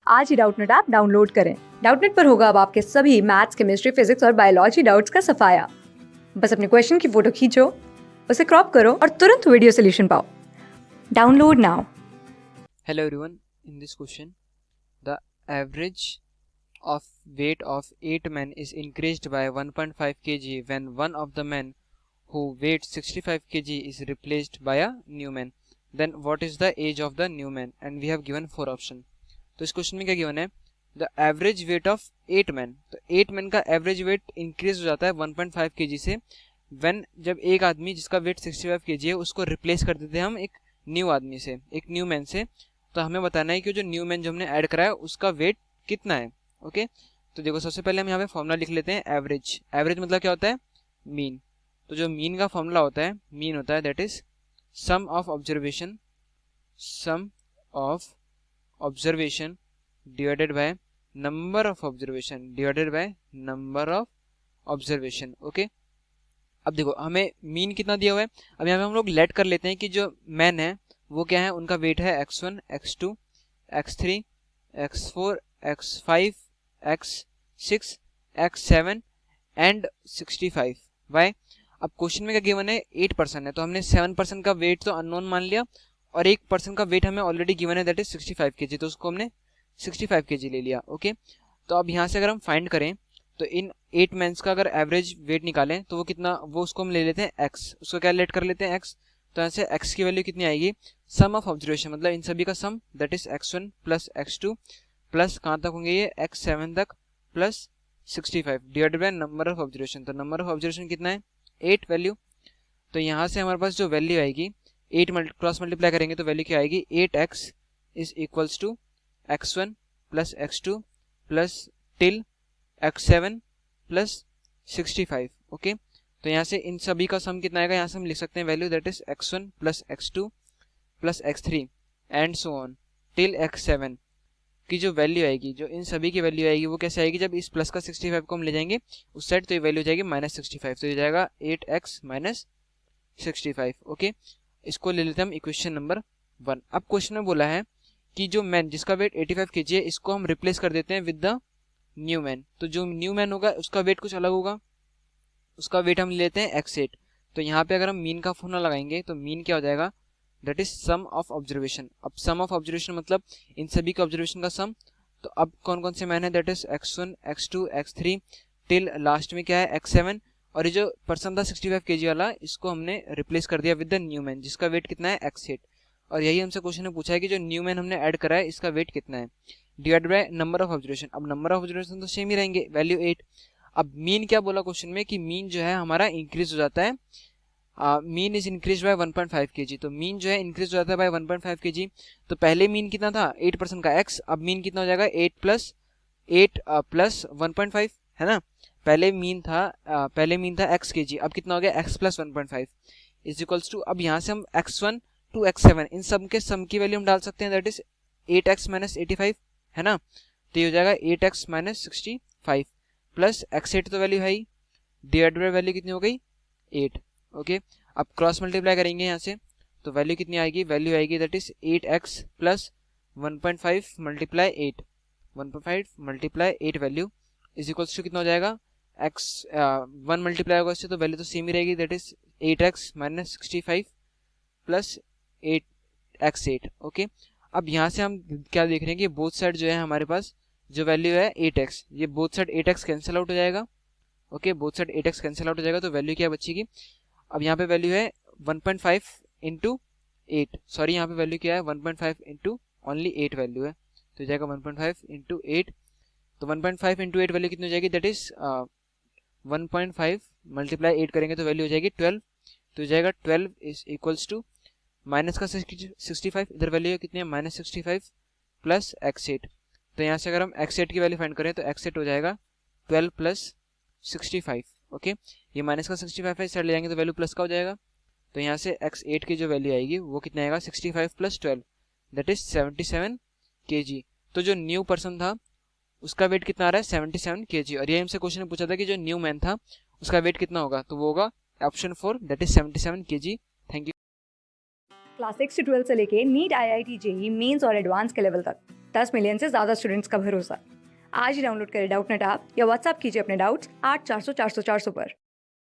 आज ही Doubtnut app download करें। Doubtnut पर होगा अब आपके सभी मैथ्स, केमिस्ट्री, फिजिक्स और बायोलॉजी डाउट्स का सफाया। बस अपने क्वेश्चन की फोटो खींचो, उसे क्रॉप करो और तुरंत वीडियो सोल्यूशन पाओ। Download now. Hello everyone, in this question the average of weight of 8 men is increased by 1.5 kg when one of the men who weighed 65 kg is replaced by a new man. Then what is the age of the new man? And we have given 4 option. तो इस question में क्या given है? The average weight of 8 man. तो 8 man का average weight increase हो जाता है 1.5 kg से व्हेन जब एक आदमी जिसका वेट 65 kg है उसको रिप्लेस कर देते हैं हम एक न्यू आदमी से, एक न्यू मैन से। तो हमें बताना है कि जो न्यू मैन जो हमने ऐड करा है उसका वेट कितना है। ओके, तो देखो सबसे पहले हम यहाँ पे फॉर्मूला लिख लेते हैं एवरेज। एवरेज मतलब क्या होता है? मीन। तो जो मीन का फॉर्मूला होता है, मीन होता है that is sum of observation, sum of observation divided by number of observation divided by number of observation. Okay, अब देखो हमें मीन कितना दिया हुआ है। अब यहाँ पे हम लोग लेट कर लेते हैं कि जो मैन है वो क्या है, उनका वेट है x1, x2, x3, x4, x5, x6, x7 and 65। Y? अब क्वेश्चन में क्या गिवन है? 8% है, तो हमने 7% का वेट तो अननोन मान लिया और 1% का वेट हमें ऑलरेडी गिवन है दैट इज 65 kg, तो उसको हमने 65 kg ले लिया। ओके, तो अब यहाँ से अगर हम फाइंड करें तो इन 8 मेंस का अगर एवरेज वेट निकालें तो वो कितना, वो उसको हम ले लेते हैं x, उसको क्या लेट कर लेते हैं x। तो यहाँ से x की वैल्यू कितनी आएगी? सम ऑफ ऑब्जर्वेशन मतलब इन सभी का sum that is x1 plus x2 plus कहाँ तक होंगे ये x7 तक plus 65 divided by number of observation. तो नंबर ऑफ ऑब्जर्वेशन कितना है? 8 वैल्यू। तो यहाँ से हमारे पास जो वैल्यू आएगी 8 क्रॉस मल्टीप्लाई करेंगे तो वैल्यू क्या आएगी? 8x is equals to x1 plus x2 plus till x7 plus 65। Okay, तो यहाँ से इन सभी का सम कितना आएगा? यहाँ से हम लिख सकते हैं value that is x1 plus x2 plus x3 and so on till x7 की जो वैल्यू आएगी, जो इन सभी की वैल्यू आएगी वो कैसे आएगी? जब इस प्लस का 65 को हम ले जाएंगे उस साइड तो ये वैल्यू जाएगी -65, तो ये जाएगा 8x माइनस 65। ओके, इसको ले लेते हैं हम इक्वेशन नंबर 1। अब क्वेश्चन में बोला है कि जो मैन जिसका वेट 85 kg है इसको हम रिप्लेस कर देते हैं विद द न्यू मैन। तो जो न्यू मैन होगा उसका वेट कुछ अलग होगा, उसका वेट हम लेते हैं x8। तो यहाँ पे अगर हम मीन का फॉर्मूला लगाएंगे तो मीन क्या हो जाएगा? That is sum of observation. अब सम ऑफ ऑब्जर्वेशन मतलब इन सभी के ऑब्जर्वेशन का सम। तो अब कौन कौन से मैन है? That is x1, x2, x3 till last में क्या है? x7। और ये जो पर्सन था 65 kg वाला इसको हमने रिप्लेस कर दिया विद द न्यू मैन जिसका वेट कितना है? x8। और यही हमसे क्वेश्चन में पूछा है कि जो न्यू मैन हमने ऐड करा है इसका वेट कितना है divide by number of observation. अब नंबर ऑफ ऑब्जर्वेशन तो सेम ही रहेंगे, वैल्यू 8। अब मीन क्या बोला क्वेश्चन में कि मीन जो है हमारा इंक्रीज हो जाता है, mean is increase by 1.5 kg। तो मीन जो है इंक्रीज हो जाता है बाय 1.5 kg। तो पहले मीन कितना था? 8% का x, अब मीन कितना हो जाएगा? 8 प्लस 1.5 है ना। पहले मीन था x kg, अब कितना हो गया? x plus 1.5 is equals to, अब यहाँ से हम x1 टू x7 इन सब के सम की वैल्यू हम डाल सकते हैं दैट इज 8x माइनस 85 है ना। तो ये हो जाएगा 8x माइनस 65 प्लस x8 तो वैल्यू है ही, डिवाइड बाय वैल्यू कितनी हो गई? 8। ओके, अब क्रॉस मल्टीप्लाई करेंगे यहाँ से तो वैल्यू कितनी आएगी? वैल्यू आएगी that is 8x plus 1.5 multiply 8, 1.5 multiply 8 value is equals to कितना हो जाएगा? x 1 मल्टीप्लाई होगा इससे तो वैल्यू तो सेम ही रहेगी that is 8x minus 65 plus 8x8। Okay, अब यहाँ से हम क्या देख रहे हैं कि बोथ साइड जो है हमारे पास जो वैल्यू है 8x, ये both side 8x cancel out हो जाएगा। Okay, both side 8x cancel out हो जाएगा तो वैल्यू क्या बचेगी? अब यहाँ पे वैल्यू है 1.5 इंटू 8, सॉरी यहाँ पे वैल्यू क्या है? 1.5 इंटू ओनली 8 वैल्यू है, तो जाएगा 1.5 इंटू 8। तो 1.5 इंटू 8 वैल्यू कितनी हो जाएगी? दैट इज 1.5 मल्टीप्लाई 8 करेंगे तो वैल्यू हो जाएगी 12। तो जाएगा 12 इज इक्वल्स टू माइनस का 65, इधर वैल्यू कितनी है? -65 प्लस x8। तो यहाँ से अगर हम x8 की वैल्यू फाइंड करें तो x8 हो जाएगा 12 प्लस 65। ओके, ये माइनस का 65 है, इस साइड ले जाएंगे तो वैल्यू प्लस का हो जाएगा। तो यहाँ से x8 की जो वैल्यू आएगी वो कितना आएगा? 65 प्लस 12 दैट इज 77 kg। तो जो न्यू पर्सन था उसका वेट कितना आ रहा है? 77 kg। और ये हमसे क्वेश्चन में पूछा था कि जो न्यू मैन था उसका वेट कितना होगा, तो वो होगा option 4 that is 77 kg। Thank you. Class 6 से 12 से लेके नीट, IIT, JEE मेंस और एडवांस के लेवल तक 10 मिलियन से ज़्यादा स्टूडेंट्स का भरोसा। आज ही डाउनलोड करें डाउटनेट ऐप या व्हाट्सएप कीजिए अपने डाउट्स 8400 400 400 पर।